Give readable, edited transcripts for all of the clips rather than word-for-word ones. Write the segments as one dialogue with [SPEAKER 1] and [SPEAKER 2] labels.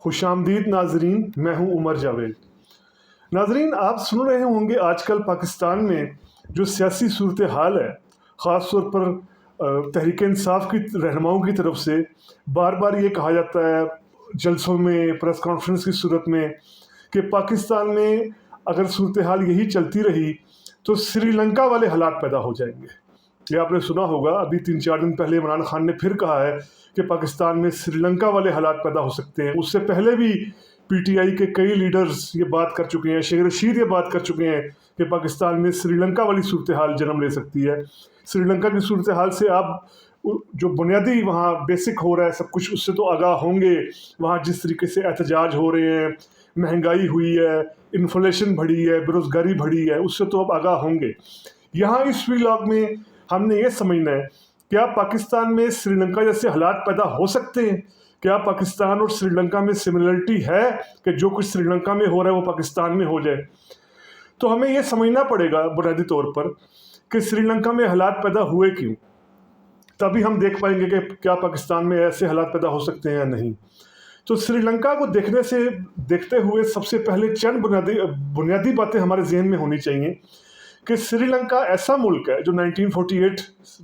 [SPEAKER 1] खुश आमदीद नाजरीन, मैं हूं उमर जावेद। नाजरीन, आप सुन रहे होंगे आजकल पाकिस्तान में जो सियासी सूरत हाल है, ख़ास तौर पर तहरीक इंसाफ की रहनुमाओं की तरफ से बार बार ये कहा जाता है जलसों में, प्रेस कॉन्फ्रेंस की सूरत में, कि पाकिस्तान में अगर सूरत हाल यही चलती रही तो श्रीलंका वाले हालात पैदा हो जाएंगे। ये आपने सुना होगा, अभी 3-4 दिन पहले इमरान खान ने फिर कहा है कि पाकिस्तान में श्रीलंका वाले हालात पैदा हो सकते हैं। उससे पहले भी पीटीआई के कई लीडर्स ये बात कर चुके हैं, शेख रशीद ये बात कर चुके हैं कि पाकिस्तान में श्रीलंका वाली सूरत हाल जन्म ले सकती है। श्रीलंका की सूरत हाल से आप जो बुनियादी वहाँ बेसिक हो रहा है सब कुछ, उससे तो आगाह होंगे। वहाँ जिस तरीके से एहतजाज हो रहे हैं, महंगाई हुई है, इन्फ्लेशन बढ़ी है, बेरोज़गारी बढ़ी है, उससे तो अब आगाह होंगे। यहाँ इस व्लॉग में हमने ये समझना है, क्या पाकिस्तान में श्रीलंका जैसे हालात पैदा हो सकते हैं? क्या पाकिस्तान और श्रीलंका में सिमिलरिटी है कि जो कुछ श्रीलंका में हो रहा है वो पाकिस्तान में हो जाए? तो हमें ये समझना पड़ेगा बुनियादी तौर पर कि श्रीलंका में हालात पैदा हुए क्यों, तभी हम देख पाएंगे कि क्या पाकिस्तान में ऐसे हालात पैदा हो सकते हैं या नहीं। तो श्रीलंका को देखते हुए सबसे पहले चंद बुनियादी बातें हमारे जहन में होनी चाहिए कि श्रीलंका ऐसा मुल्क है जो 1948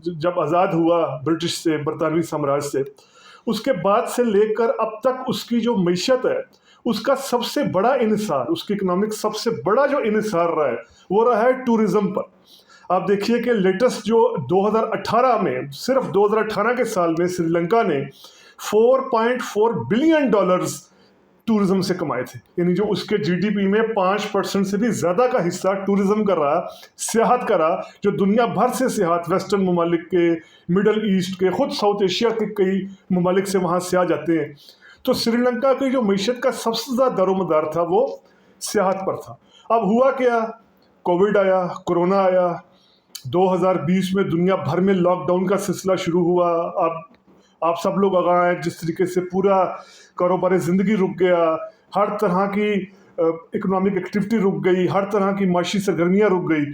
[SPEAKER 1] जब आज़ाद हुआ ब्रिटिश से, बरतानवी साम्राज्य से, उसके बाद से लेकर अब तक उसकी जो मईशत है, उसका सबसे बड़ा इन्हिसार, उसकी इकनॉमिक सबसे बड़ा जो इन्हिसार रहा है वो रहा है टूरिज़्म पर। आप देखिए कि लेटेस्ट जो 2018 में, सिर्फ 2018 के साल में श्रीलंका ने $4.4 बिलियन टूरिज्म से कमाए थे। यानी जो उसके जीडीपी में 5% से भी ज़्यादा का हिस्सा टूरिज्म का रहा, सियाहत का रहा, जो दुनिया भर से सियाहत, वेस्टर्न ममालिक के, मिडल ईस्ट के, खुद साउथ एशिया के कई ममालिक से वहाँ सियाह जाते हैं। तो श्रीलंका की जो मीशत का सबसे ज़्यादा दारोमदार था वो सियाहत पर था। अब हुआ क्या, कोविड आया, कोरोना आया, 2020 में दुनिया भर में लॉकडाउन का सिलसिला शुरू हुआ। अब आप सब लोग आगाह हैं जिस तरीके से पूरा कारोबार ज़िंदगी रुक गया, हर तरह की इकोनॉमिक एक्टिविटी रुक गई, हर तरह की माशी सरगर्मियाँ रुक गई।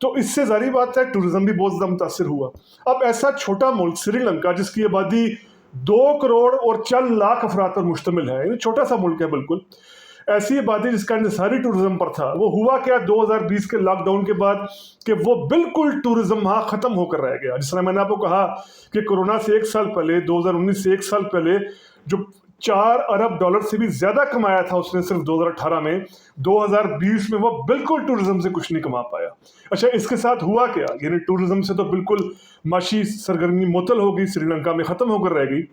[SPEAKER 1] तो इससे जारी बात है टूरिज़्म भी बहुत ज़्यादा मुतासर हुआ। अब ऐसा छोटा मुल्क श्रीलंका, जिसकी आबादी 2 करोड़ और 4 लाख अफराद पर मुश्तमिल है, ये छोटा सा मुल्क है बिल्कुल, ऐसी आबादी जिसका इंहिसारी टूरिज्म पर था, वो हुआ क्या 2020 के लॉकडाउन के बाद कि वो बिल्कुल टूरिज्म वहाँ ख़त्म होकर रह गया। जिस तरह मैंने आपको कहा कि कोरोना से 1 साल पहले, 2019 से 1 साल पहले, जो $4 अरब से भी ज़्यादा कमाया था उसने सिर्फ 2018 में, 2020 में वो बिल्कुल टूरिज्म से कुछ नहीं कमा पाया। अच्छा, इसके साथ हुआ क्या, यानी टूरिज्म से तो बिल्कुल माशी सरगर्मी मुअत्तल हो गई, श्रीलंका में ख़त्म होकर रह गई।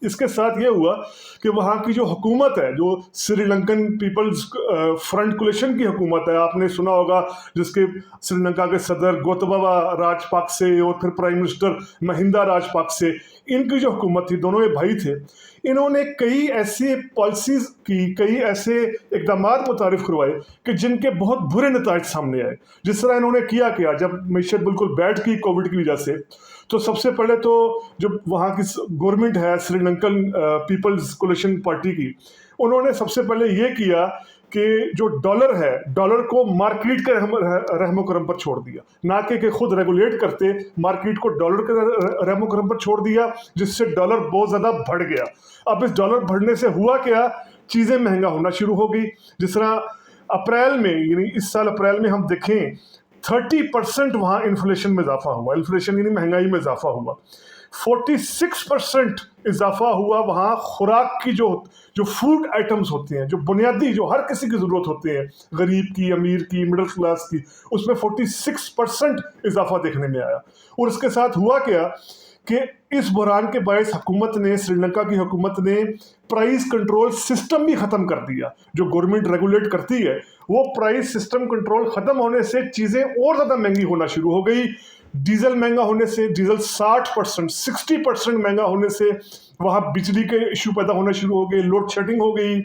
[SPEAKER 1] इसके साथ ये हुआ कि वहाँ की जो हुकूमत है, जो श्रीलंकन पीपल्स फ्रंट कोलिशन की हुकूमत है, आपने सुना होगा, जिसके श्रीलंका के सदर गोतबाया राजपक्षे और फिर प्राइम मिनिस्टर महिंदा राजपक्षे, इनकी जो हुकूमत थी, दोनों ये भाई थे, इन्होंने कई ऐसी पॉलिसीज़ की, कई ऐसे इक़दाम मुतारिफ करवाए कि जिनके बहुत बुरे नताइज सामने आए। जिस तरह इन्होंने किया, जब मीशत बिल्कुल बैठ गई कोविड की वजह से, तो सबसे पहले तो जो वहाँ की गवर्नमेंट है श्रीलंकन पीपल्स कोलिशन पार्टी की, उन्होंने सबसे पहले ये किया कि जो डॉलर है, डॉलर को मार्केट के रहमो करम पर छोड़ दिया, ना कि खुद रेगुलेट करते, मार्केट को डॉलर के रहमो करम पर छोड़ दिया, जिससे डॉलर बहुत ज़्यादा बढ़ गया। अब इस डॉलर बढ़ने से हुआ क्या, चीज़ें महंगा होना शुरू हो गई। जिस तरह अप्रैल में, यानी इस साल अप्रैल में हम देखें 30% वहाँ इन्फ्लेशन में इजाफा हुआ, इन्फ्लेशन यानी महंगाई में इजाफा हुआ। 46% इजाफा हुआ वहाँ खुराक की जो फूड आइटम्स होते हैं, जो बुनियादी, जो हर किसी की ज़रूरत होते हैं, गरीब की, अमीर की, मिडिल क्लास की, उसमें 46% इजाफा देखने में आया। और इसके साथ हुआ क्या कि इस बहरान के बायस हुकूमत ने, श्रीलंका की हुकूमत ने प्राइस कंट्रोल सिस्टम भी ख़त्म कर दिया। जो गवर्नमेंट रेगुलेट करती है, वो प्राइस सिस्टम कंट्रोल ख़त्म होने से चीज़ें और ज़्यादा महंगी होना शुरू हो गई। डीजल महंगा होने से, डीजल 60% महंगा होने से वहाँ बिजली के इशू पैदा होना शुरू हो गए, लोड शेडिंग हो गई।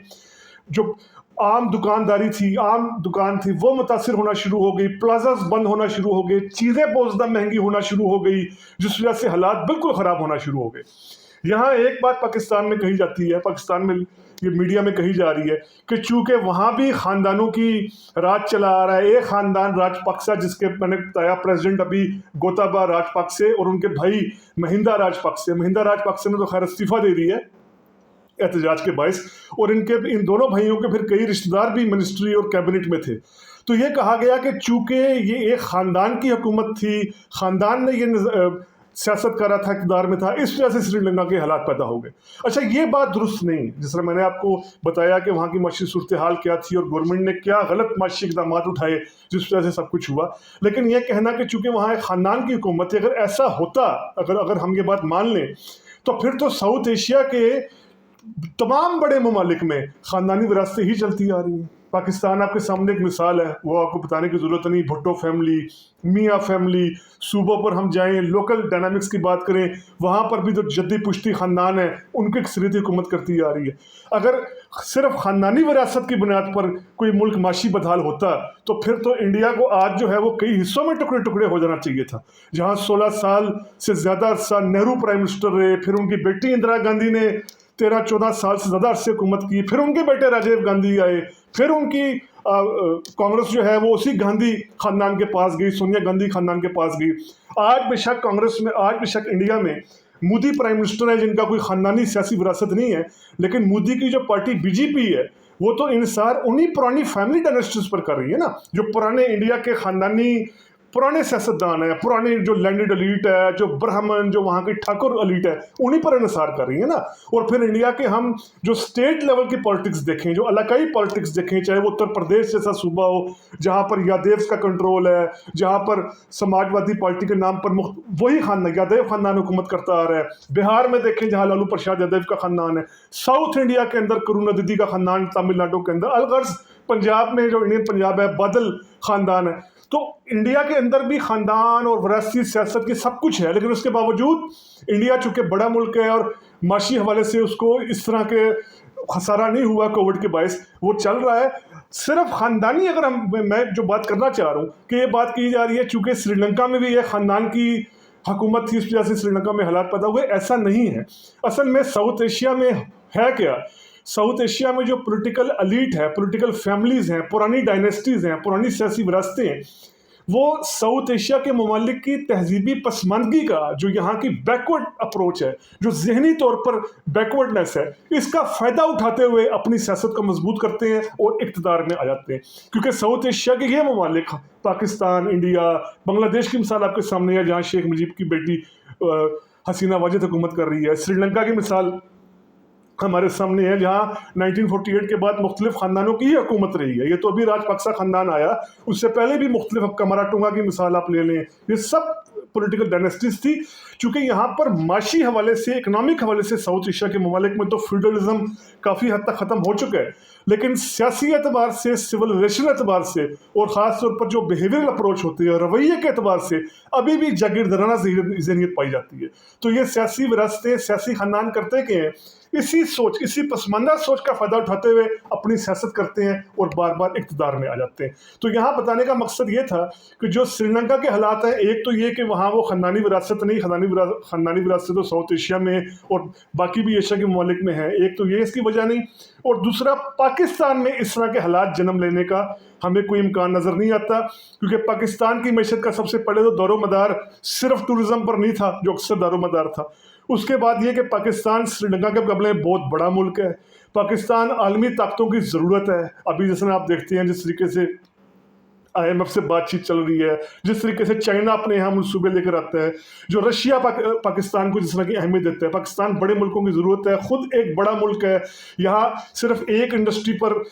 [SPEAKER 1] जो आम दुकान थी वो मुतासिर होना शुरू हो गई, प्लाजास बंद होना शुरू हो गए, चीज़ें बहुत ज़्यादा महंगी होना शुरू हो गई, जिस वजह से हालात बिल्कुल ख़राब होना शुरू हो गए। यहाँ एक बात पाकिस्तान में कही जाती है, पाकिस्तान में ये मीडिया में कही जा रही है कि चूँकि वहाँ भी ख़ानदानों की राज चला आ रहा है, एक ख़ानदान राजपक्सा, जिसके मैंने बताया प्रेसिडेंट अभी गोताबाया राजपक्षे और उनके भाई महिंदा राजपक्षे ने तो खैर इस्तीफ़ा दे दी है, एहतजाज के बायस, और इन दोनों भाइयों के फिर कई रिश्तेदार भी मिनिस्ट्री और कैबिनेट में थे। तो ये कहा गया कि चूंकि ये एक ख़ानदान की हुकूमत थी, ख़ानदान ने ये सियासत कर रहा था, इक़्तिदार में था, इस वजह से श्रीलंका के हालात पैदा हो गए। अच्छा, ये बात दुरुस्त नहीं, जिस तरह मैंने आपको बताया कि वहाँ की माशी सूरत हाल क्या थी और गवर्नमेंट ने क्या गलत माशी इक़दाम उठाए जिस वजह से सब कुछ हुआ। लेकिन यह कहना कि चूँकि वहाँ एक ख़ानदान की हुकूमत है, अगर ऐसा होता, अगर हम ये बात मान लें, तो फिर तो साउथ एशिया के तमाम बड़े ममालिक में ख़ानदानी विरासतें ही चलती आ रही हैं। पाकिस्तान आपके सामने एक मिसाल है, वो आपको बताने की ज़रूरत नहीं। भुट्टो फैमिली, मियाँ फैमिली, सूबों पर हम जाएं, लोकल डायनामिक्स की बात करें, वहाँ पर भी जो जद्दी पुश्ती ख़ानदान है, उनकी अक्सरियत हुकूमत करती आ रही है। अगर सिर्फ ख़ानदानी विरासत की बुनियाद पर कोई मुल्क माशी बदहाल होता, तो फिर तो इंडिया को आज जो है वो कई हिस्सों में टुकड़े टुकड़े हो जाना चाहिए था। जहाँ 16 साल से ज़्यादा अरसा नेहरू प्राइम मिनिस्टर रहे, फिर उनकी बेटी इंदिरा गांधी ने 13-14 साल से ज़्यादा अरसे हुकूमत की, फिर उनके बेटे राजीव गांधी आए, फिर उनकी कांग्रेस जो है वो उसी गांधी खानदान के पास गई, सोनिया गांधी खानदान के पास गई। आज बेशक कांग्रेस में, आज बेशक इंडिया में मोदी प्राइम मिनिस्टर है जिनका कोई ख़ानदानी सियासी विरासत नहीं है, लेकिन मोदी की जो पार्टी बीजेपी है वो तो इंसार उन्हीं पुरानी फैमिली डायनेस्टीज पर कर रही है ना, जो पुराने इंडिया के ख़ानदानी पुराने सियासतदान है, पुराने जो लैंडेड एलीट है, जो ब्राह्मण, जो वहाँ की ठाकुर एलीट है, उन्हीं पर इंसार कर रही है ना। और फिर इंडिया के हम जो स्टेट लेवल की पॉलिटिक्स देखें, जो इलाकाई पॉलिटिक्स देखें, चाहे वो उत्तर प्रदेश जैसा सूबा हो जहाँ पर यादव का कंट्रोल है, जहाँ पर समाजवादी पार्टी के नाम पर वही खानदान, यादव खानदान हुकूमत करता आ रहा है। बिहार में देखें जहाँ लालू प्रसाद यादव का खानदान है। साउथ इंडिया के अंदर करुणानिधि का खानदान, तमिलनाडु के अंदर अलगर्ज, पंजाब में जो इंडियन पंजाब है बादल खानदान है। तो इंडिया के अंदर भी खानदान और विरासती सियासत की सब कुछ है, लेकिन उसके बावजूद इंडिया चूंकि बड़ा मुल्क है और माशी हवाले से उसको इस तरह के खसारा नहीं हुआ कोविड के बायस, वो चल रहा है। सिर्फ ख़ानदानी अगर मैं जो बात करना चाह रहा हूँ कि ये बात की जा रही है चूँकि श्रीलंका में भी ये ख़ानदान की हुकूमत थी, इस वजह से श्रीलंका में हालात पैदा हुए, ऐसा नहीं है। असल में साउथ एशिया में है क्या, साउथ एशिया में जो पॉलिटिकल एलीट है, पॉलिटिकल फैमिलीज़ हैं, पुरानी डायनेस्टीज़ हैं, पुरानी सियासी विरासतें हैं, वो साउथ एशिया के ममालिक की तहजीबी पसमानदगी का जो यहाँ की बैकवर्ड अप्रोच है, जो जहनी तौर पर बैकवर्डनेस है, इसका फ़ायदा उठाते हुए अपनी सियासत को मजबूत करते हैं और इक़्तिदार में आ जाते हैं। क्योंकि साउथ एशिया के ये ममालिक, पाकिस्तान, इंडिया, बांग्लादेश की मिसाल आपके सामने है जहाँ शेख मुजीब की बेटी हसीना वाजिद हुकूमत कर रही है। श्रीलंका की मिसाल हमारे सामने है जहाँ 1948 के बाद मुख्तलिफ ख़ानदानों की ही हुकूमत रही है। ये तो अभी राजपक्सा ख़ानदान आया, उससे पहले भी मुख्तलिफ कमराटुंगा की मिसाल आप ले लें, ये सब पॉलिटिकल डायनेस्टीज थी। चूँकि यहाँ पर माशी हवाले से, इकनॉमिक हवाले से साउथ एशिया के ममालिक में तो फ्यूडलिज्म काफ़ी हद तक ख़त्म हो चुका है, लेकिन सियासी एतबार से, सिविल रिलेशन एतबार से और ख़ास तौर पर जो बिहेवियरल अप्रोच होती है, रवैये के एतबार से अभी भी जागीरदाराना ज़हनियत पाई जाती है। तो ये सियासी विरासतें, सियासी ख़ानदान करते के हैं, इसी सोच, इसी पसमानदा सोच का फ़ायदा उठाते हुए अपनी सियासत करते हैं और बार बार इक़्तिदार में आ जाते हैं। तो यहाँ बताने का मकसद ये था कि जो श्रीलंका के हालात हैं, एक तो ये कि वहाँ वो ख़ानदानी विरासत नहीं, ख़ानदानी विरासत तो साउथ एशिया में और बाकी भी एशिया के ममालिक में है, एक तो ये इसकी वजह नहीं, और दूसरा पाकिस्तान में इस तरह के हालात जन्म लेने का हमें कोई इम्कान नज़र नहीं आता, क्योंकि पाकिस्तान की मैशत का सबसे पहले तो दारोमदार सिर्फ टूरिज़म पर नहीं था, जो अक्सर दारोमदार था। उसके बाद ये कि पाकिस्तान श्रीलंका के मुकाबले में बहुत बड़ा मुल्क है, पाकिस्तान आलमी ताकतों की ज़रूरत है। अभी जैसे आप देखते हैं जिस तरीके से IMF से बातचीत चल रही है, जिस तरीके से चाइना अपने यहाँ मनसूबे लेकर आता है, जो रशिया पाकिस्तान को जिस तरह की अहमियत देता है, पाकिस्तान बड़े मुल्कों की ज़रूरत है, ख़ुद एक बड़ा मुल्क है, यहाँ सिर्फ एक इंडस्ट्री पर,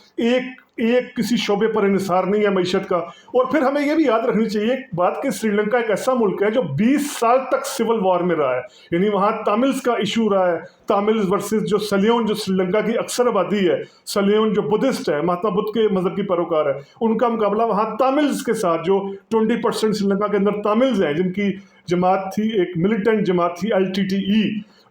[SPEAKER 1] एक किसी शोबे पर इंसार नहीं है मैशत का। और फिर हमें यह भी याद रखनी चाहिए एक बात कि श्रीलंका एक ऐसा मुल्क है जो 20 साल तक सिविल वॉर में रहा है, यानी वहाँ तामिल्स का इशू रहा है, तामिल्स वर्सेस जो सलियोन, जो श्रीलंका की अक्सर आबादी है, सलियोन जो बुद्धिस्ट है, महात्मा बुद्ध के मज़हब की पैरोकार है, उनका मुकाबला वहाँ तामिल्स के साथ, जो 20% श्रीलंका के अंदर तामिल्स हैं, जिनकी जमात थी, एक मिलिटेंट जमात थी LTTE,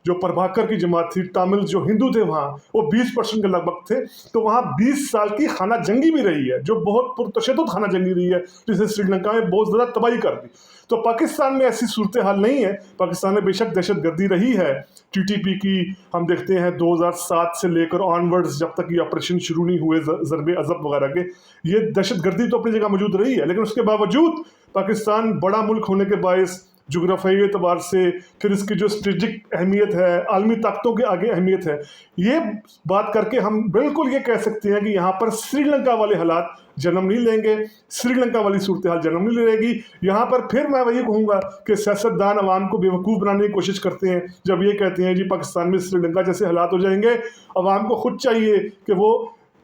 [SPEAKER 1] जो प्रभाकर की जमात थी, तामिल जो हिंदू थे वहाँ, वो 20% के लगभग थे। तो वहाँ 20 साल की खाना जंगी भी रही है, जो बहुत पुरतशद्दुद खाना जंगी रही है, जिसने श्रीलंका में बहुत ज़्यादा तबाही कर दी। तो पाकिस्तान में ऐसी सूरत हाल नहीं है। पाकिस्तान में बेशक दहशतगर्दी रही है, TTP की हम देखते हैं 2007 से लेकर ऑनवर्ड्स, जब तक ये ऑपरेशन शुरू नहीं हुए ज़रबे अज़ब वगैरह के, ये दहशतगर्दी तो अपनी जगह मौजूद रही है, लेकिन उसके बावजूद पाकिस्तान बड़ा मुल्क होने के बायस, जोग्राफियाई एतबार से, फिर इसकी जो स्ट्रेटजिक अहमियत है, आलमी ताकतों के आगे अहमियत है, ये बात करके हम बिल्कुल ये कह सकते हैं कि यहाँ पर श्रीलंका वाले हालात जन्म नहीं लेंगे, श्रीलंका वाली सूरत हाल जन्म नहीं लेगी। यहाँ पर फिर मैं वही कहूँगा कि सियासतदान अवाम को बेवकूफ़ बनाने की कोशिश करते हैं जब ये कहते हैं जी पाकिस्तान में श्रीलंका जैसे हालात हो जाएंगे। अवाम को खुद चाहिए कि वो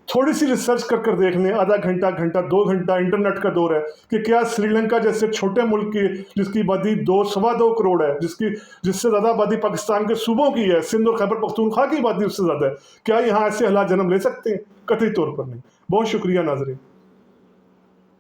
[SPEAKER 1] थोड़ी सी रिसर्च कर देख लें, आधा घंटा, घंटा, 2 घंटा, इंटरनेट का दौर है, कि क्या श्रीलंका जैसे छोटे मुल्क की जिसकी आबादी 2-2.25 करोड़ है, जिससे ज़्यादा आबादी पाकिस्तान के सूबों की है, सिंध और खैबर पख्तूनख्वा की आबादी उससे ज़्यादा है, क्या यहाँ ऐसे हालात जन्म ले सकते हैं? कतई तौर पर नहीं। बहुत शुक्रिया नाज़रीन।